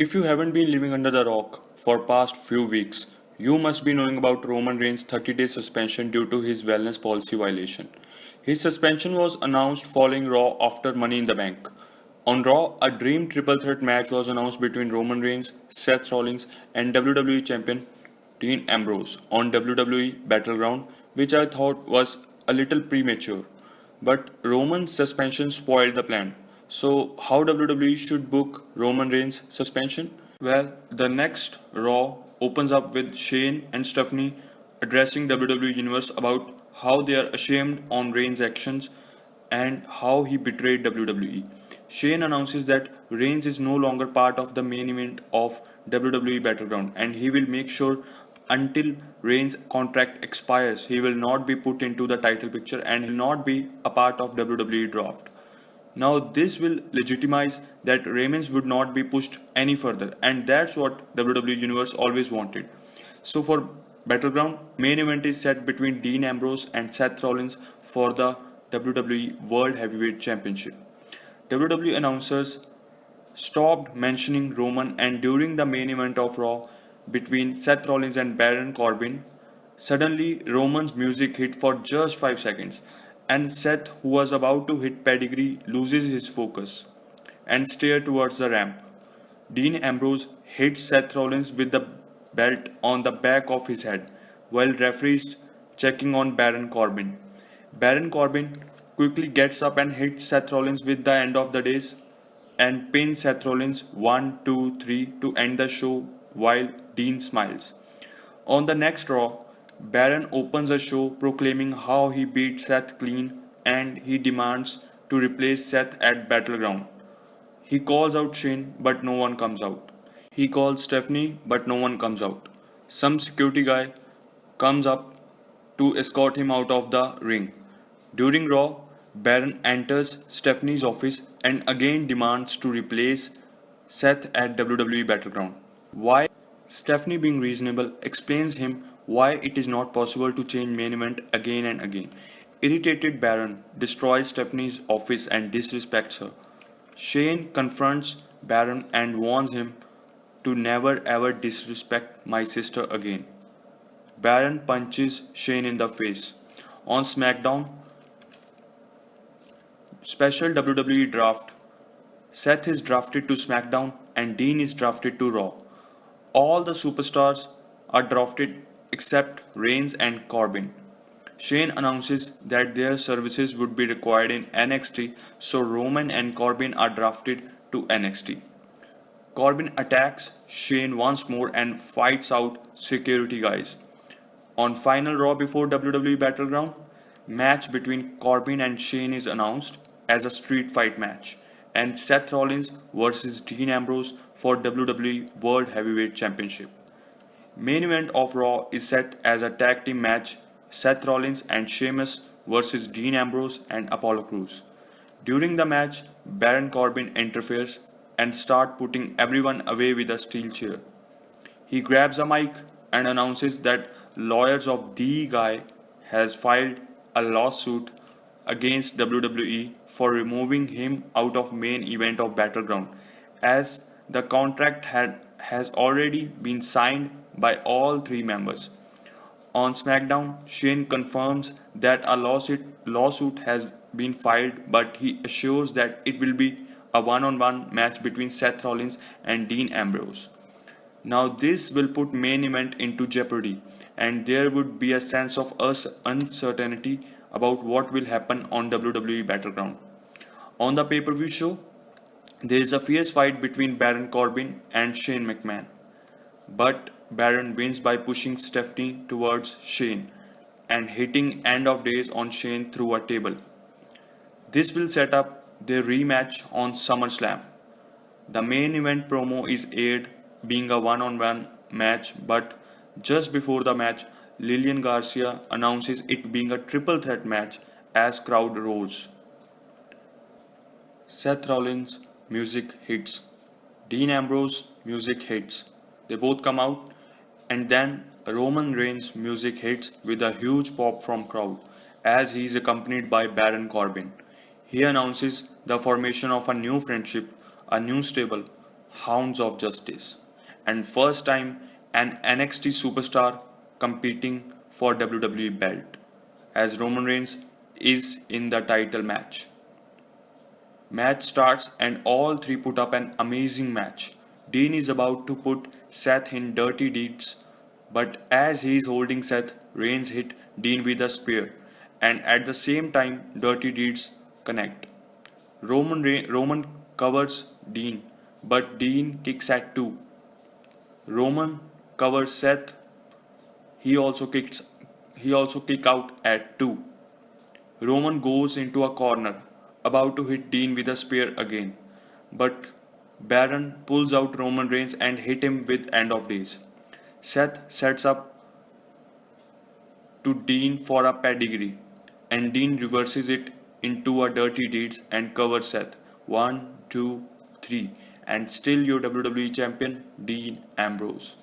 If you haven't been living under the rock for past few weeks, you must be knowing about Roman Reigns' 30-day suspension due to his wellness policy violation. His suspension was announced following Raw after Money in the Bank. On Raw, a dream triple threat match was announced between Roman Reigns, Seth Rollins, and WWE champion Dean Ambrose on WWE Battleground, which I thought was a little premature. But Roman's suspension spoiled the plan. So, how WWE should book Roman Reigns' suspension? Well, the next Raw opens up with Shane and Stephanie addressing WWE Universe about how they are ashamed on Reigns' actions and how he betrayed WWE. Shane announces that Reigns is no longer part of the main event of WWE Battleground and he will make sure until Reigns' contract expires, he will not be put into the title picture and he will not be a part of WWE draft. Now, this will legitimize that Reigns would not be pushed any further, and that's what WWE Universe always wanted. So, for Battleground, main event is set between Dean Ambrose and Seth Rollins for the WWE World Heavyweight Championship. WWE announcers stopped mentioning Roman, and during the main event of Raw between Seth Rollins and Baron Corbin, suddenly Roman's music hit for just 5 seconds, and Seth, who was about to hit pedigree, loses his focus and stares towards the ramp. Dean Ambrose hits Seth Rollins with the belt on the back of his head, while referees checking on Baron Corbin. Baron Corbin quickly gets up and hits Seth Rollins with the end of the days and pins Seth Rollins 1, 2, 3 to end the show while Dean smiles. On the next Raw, Baron opens a show proclaiming how he beat Seth clean and he demands to replace Seth at Battleground. He calls out Shane, but no one comes out. He calls Stephanie, but no one comes out. Some security guy comes up to escort him out of the ring. During Raw, Baron enters Stephanie's office and again demands to replace Seth at WWE Battleground. Why? Stephanie, being reasonable, explains him why it is not possible to change main event again and again. Irritated Baron destroys Stephanie's office and disrespects her. Shane confronts Baron and warns him to never ever disrespect my sister again. Baron punches Shane in the face. On SmackDown, special WWE draft, Seth is drafted to SmackDown and Dean is drafted to Raw. All the superstars are drafted except Reigns and Corbin. Shane announces that their services would be required in NXT, so Roman and Corbin are drafted to NXT. Corbin attacks Shane once more and fights out security guys. On final Raw before WWE Battleground, match between Corbin and Shane is announced as a street fight match and Seth Rollins versus Dean Ambrose for WWE World Heavyweight Championship. Main event of Raw is set as a tag team match Seth Rollins and Sheamus versus Dean Ambrose and Apollo Crews. During the match, Baron Corbin interferes and starts putting everyone away with a steel chair. He grabs a mic and announces that lawyers of the guy has filed a lawsuit against WWE for removing him out of main event of Battleground as the contract has already been signed by all three members. On SmackDown, Shane confirms that a lawsuit has been filed, but he assures that it will be a one-on-one match between Seth Rollins and Dean Ambrose. Now, this will put main event into jeopardy, and there would be a sense of uncertainty about what will happen on WWE Battleground. On the pay-per-view show, there is a fierce fight between Baron Corbin and Shane McMahon, but Baron wins by pushing Stephanie towards Shane and hitting End of Days on Shane through a table. This will set up their rematch on SummerSlam. The main event promo is aired being a one-on-one match, but just before the match, Lillian Garcia announces it being a triple threat match as crowd roars. Seth Rollins music hits. Dean Ambrose music hits. They both come out and then Roman Reigns music hits with a huge pop from crowd as he is accompanied by Baron Corbin. He announces the formation of a new friendship, a new stable, Hounds of Justice, and first time an NXT superstar competing for WWE belt, as Roman Reigns is in the title match. Match starts and all three put up an amazing match. Dean is about to put Seth in dirty deeds, but as he is holding Seth, Reigns hit Dean with a spear, and at the same time, dirty deeds connect. Roman covers Dean, but Dean kicks at two. Roman covers Seth. He also kicks. He also kick out at two. Roman goes into a corner, about to hit Dean with a spear again, but Baron pulls out Roman Reigns and hit him with End of Days. Seth sets up to Dean for a pedigree, and Dean reverses it into a dirty deeds and covers Seth. One, two, three, and still your WWE champion, Dean Ambrose.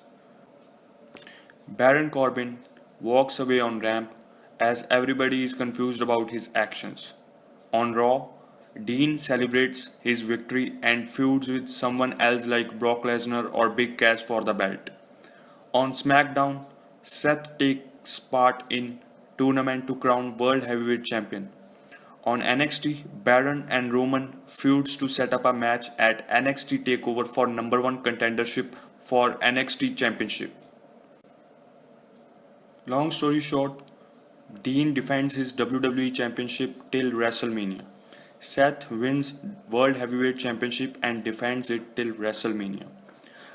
Baron Corbin walks away on ramp as everybody is confused about his actions. On Raw, Dean celebrates his victory and feuds with someone else like Brock Lesnar or Big Cass for the belt. On SmackDown, Seth takes part in tournament to crown World Heavyweight Champion. On NXT, Baron and Roman feuds to set up a match at NXT TakeOver for number 1 contendership for NXT Championship. Long story short, Dean defends his WWE Championship till WrestleMania. Seth wins World Heavyweight Championship and defends it till WrestleMania.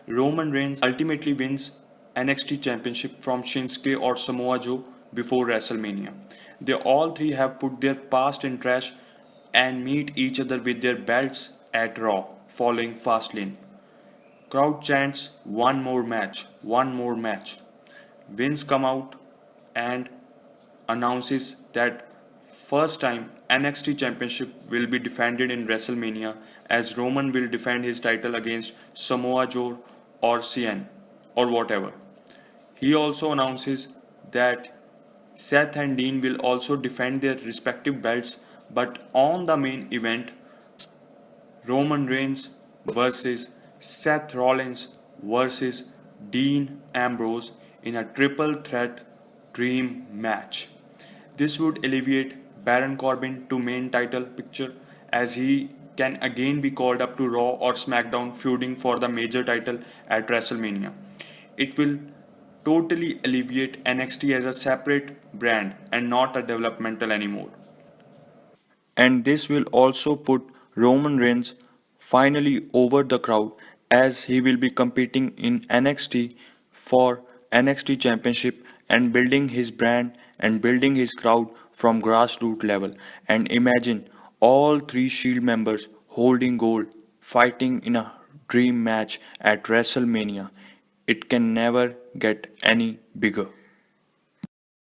Roman Reigns ultimately wins NXT Championship from Shinsuke or Samoa Joe before WrestleMania. They all three have put their past in trash and meet each other with their belts at Raw following Fastlane. Crowd chants one more match. Vince come out and announces that first time NXT Championship will be defended in WrestleMania as Roman will defend his title against Samoa Joe or CN or whatever. He also announces that Seth and Dean will also defend their respective belts, but on the main event, Roman Reigns versus Seth Rollins versus Dean Ambrose in a triple threat dream match. This would alleviate Baron Corbin to main title picture as he can again be called up to Raw or SmackDown feuding for the major title at WrestleMania. It will totally alleviate NXT as a separate brand and not a developmental anymore. And this will also put Roman Reigns finally over the crowd as he will be competing in NXT for NXT Championship and building his brand and building his crowd from grassroots level. And imagine all three Shield members holding gold fighting in a dream match at WrestleMania. It can never get any bigger.